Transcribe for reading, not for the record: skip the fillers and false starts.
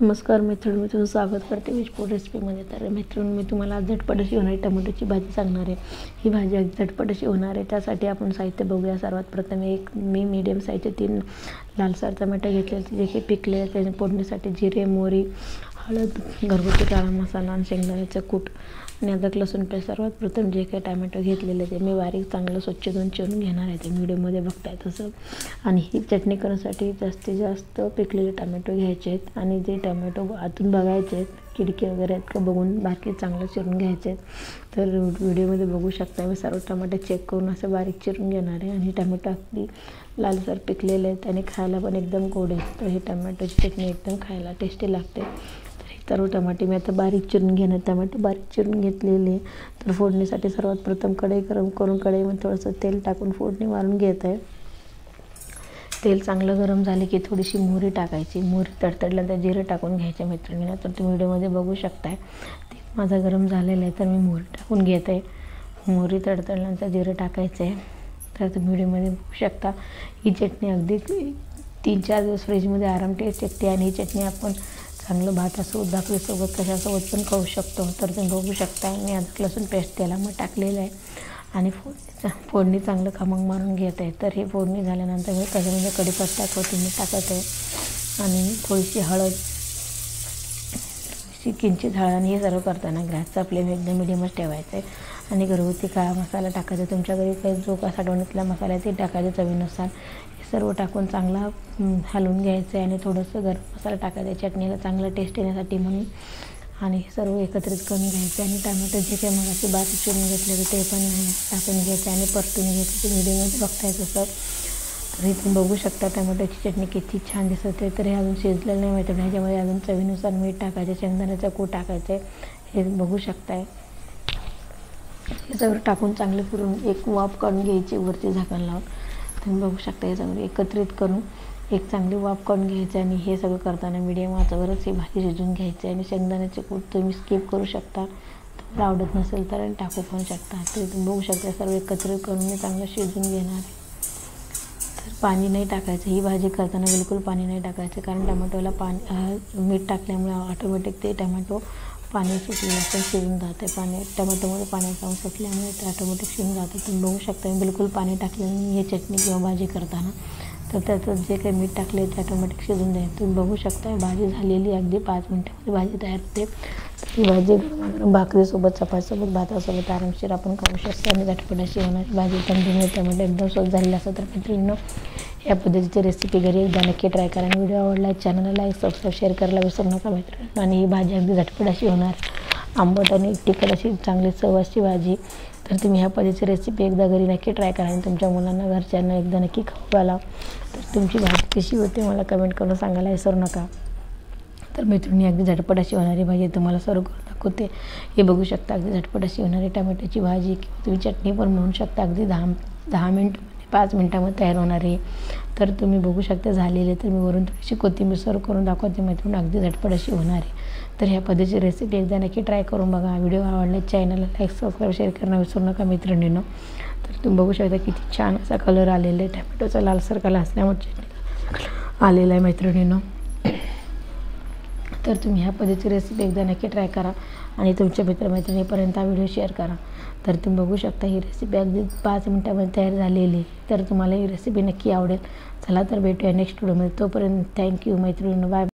नमस्कार मैत्रिणी, मी तुझं स्वागत करते व्हेज फूड रेसिपीमध्ये. तर मैत्रिणी, मी तुम्हाला आज झटपट अशी होणारी टोमॅटोची भाजी सांगणार आहे. ही भाजी अगदी झटपट अशी होणार आहे. त्यासाठी आपण साहित्य बघूया. सर्वात प्रथम मी मीडियम साईजचे 3 लालसर टोमॅटो घेतले, जे की पिकले. त्याने फोडणीसाठी जिरे, मोहरी, हळद, घरगुती काळा मसाला आणि शेंगदाण्याचं कूट आणि अद्रक लसूण पेस्ट. सर्वात प्रथम जे काही टोमॅटो घेतलेले ते मी बारीक चांगलं स्वच्छ धुवून चिरून घेणार आहे. ते व्हिडिओमध्ये बघताय तसं. आणि ही चटणी करण्यासाठी जास्तीत जास्त पिकलेले टोमॅटो घ्यायचे आहेत आणि जे टोमॅटो आतून बघायचे आहेत, खिडकी वगैरे आहेत का बघून बाकी चांगलं चिरून घ्यायचे आहेत. तर व्हिडिओमध्ये बघू शकता मी सर्व टोमॅटो चेक करून असं बारीक चिरून घेणार आहे. आणि टोमॅटो अगदी लालसर पिकलेले आहेत आणि खायला पण एकदम गोड आहे. तर ही टोमॅटोची चटणी एकदम खायला टेस्टी लागते. सर्व टमाटे मी आता बारीक चिरून घेणार. टमाटे बारीक चिरून घेतलेले. तर फोडणीसाठी सर्वात प्रथम कढई गरम करून कढईमध्ये थोडंसं तेल टाकून फोडणी मारून घेत आहे. तेल चांगलं गरम झाले की थोडीशी मोहरी टाकायची. मोहरी तडतडल्यानंतर जिरं टाकून घ्यायचे मैत्रिणींना. तर तुम्ही व्हिडिओमध्ये बघू शकताय तेल माझं गरम झालेलं आहे. तर मी मोहरी टाकून घेत आहे. मोहरी तडतडल्यानंतर जिरं टाकायचं आहे. तर तुम्ही व्हिडिओमध्ये बघू शकता ही चटणी अगदी 3-4 दिवस फ्रीजमध्ये आराम टिकते आणि ही चटणी आपण चांगलं भातासोबत, भाकरीसोबत, कशासोबत पण खाऊ शकतो. तर तुम्ही बघू शकता मी अद्रक लसूण पेस्ट तेलामध्ये टाकलेलं आहे आणि फोडणी चांगलं खमंग मारून घेत आहे. तर ही फोडणी झाल्यानंतर मी त्याच्यामध्ये कढीपत्ता, कोथिंबीर टाकत आहे आणि थोडीशी हळद, किंचित हळद. आणि हे सर्व करताना गॅसचा फ्लेम एकदम मिडियमच ठेवायचा आहे. आणि घरगुती काळा मसाला टाकायचा. तुमच्या घरी काही जो का साठवणीतला मसाला आहे ते टाकायचे चवीनुसार. सर्व टाकून चांगला हलवून घ्यायचं आहे आणि थोडंसं गरम मसाला टाकायचा चटणीला चांगलं टेस्ट येण्यासाठी म्हणून. आणि सर्व एकत्रित करून घ्यायचं आणि टोमॅटो जे काही मगाशी बारीक चिरून घेतले ते पण टाकून घ्यायचं आणि परतून घ्यायचं. ते व्हिडिओमध्ये बघताय तसं. तर इथून बघू शकता टोमॅटोची चटणी किती छान दिसत आहे. तर हे अजून शिजलेलं नाही माहिती. ह्याच्यामध्ये अजून चवीनुसार मीठ टाकायचं, शेंगदाण्याचं कूट टाकायचं आहे. हे बघू शकताय. हे सगळं टाकून चांगले फिरून एक वाफ काढून घ्यायची वरती झाकण लावून. तुम्ही बघू शकता हे सगळं एकत्रित करून एक चांगली वाफ काढून घ्यायचं. आणि हे सगळं करताना मीडियम आचेवरच ही भाजी शिजवून घ्यायची. आणि शेंगदाण्याचे कूट तुम्ही स्किप करू शकता, तुम्हाला आवडत नसेल तर टाकू पण शकता. तर तुम्ही बघू शकता सर्व एकत्रित करून मी चांगलं शिजवून घेणार. तर पाणी नाही टाकायचं. ही भाजी करताना बिलकुल पाणी नाही टाकायचं, कारण टोमॅटोला मीठ टाकल्यामुळे ऑटोमॅटिक ते टोमॅटो पाणी सुटलेलं असं शिजून जाते. टोमॅटोमध्ये पाण्याचा अंश सुटल्यामुळे ते ऑटोमॅटिक शिजून जातं. तुम्ही बघू शकता मी बिलकुल पाणी टाकलेलं नाही हे चटणी किंवा भाजी करताना. तर त्याचं जे काही मीठ टाकले ते ऑटोमॅटिक शिजून जाईल. तुम्ही बघू शकता भाजी झालेली अगदी 5 मिनिटामध्ये भाजी तयार होते. ही भाजी भाकरीसोबत, चपातीसोबत, भातासोबत आरामशीर आपण खाऊ शकतो आणि झटपट अशी होणारी भाजी. कंटिन्यू टोमॅटो एकदम स्वस्त झालेलं असतं. तर मैत्रिणींनो, या पद्धतीची रेसिपी घरी एकदा नक्की ट्राय करा. आणि व्हिडिओ आवडला चॅनलला लाईक, सबस्क्राईब, शेअर करायला विसरू नका मैत्रिणींनो. आणि ही भाजी अगदी झटपट अशी होणार, आंबट आणि तिखट अशी चांगली चव अशी भाजी. तर तुम्ही ह्या पद्धतीची रेसिपी एकदा घरी नक्की ट्राय करा आणि तुमच्या मुलांना, घरच्यांना एकदा नक्की खाऊ घाला. तर तुमची भाजी कशी होते मला कमेंट करून सांगायला विसरू नका. तर मैत्रिणी, अगदी झटपट अशी होणारी भाजी तुम्हाला सर्व करून दाखवते. हे बघू शकता अगदी झटपट अशी होणारी टोमॅटोची भाजी किंवा तुम्ही चटणी पण म्हणू शकता. अगदी 10 मिनिटामध्ये, 5 मिनिटामध्ये तयार होणार आहे. तर तुम्ही बघू शकता झालेले. तर मी वरून थोडीशी कोथिंबीर सर्व करून दाखवते मैत्रिणी. अगदी झटपट अशी होणार आहे. तर ह्या पद्धतीची रेसिपी एकदा नक्की ट्राय करून बघा. व्हिडिओ आवडला चॅनलला लाईक, सबस्क्राईब, शेअर करणं विसरू नका मैत्रिणींनो. तर तुम्ही बघू शकता किती छान असा कलर आलेला आहे. टोमॅटोचा लालसर कलर असल्यामुळे चटणीला आलेला आहे मैत्रिणींनो. तर तुम्ही ह्या पद्धतीची रेसिपी एकदा नक्की ट्राय करा आणि तुमच्या मित्रमैत्रिणीपर्यंत हा व्हिडिओ शेअर करा. तर तुम्ही बघू शकता ही रेसिपी अगदी 5 मिनिटामध्ये तयार झालेली आहे. तर तुम्हाला ही रेसिपी नक्की आवडेल. चला तर भेटूया नेक्स्ट व्हिडिओमध्ये. तोपर्यंत थँक्यू मैत्रिणींनो. बाय.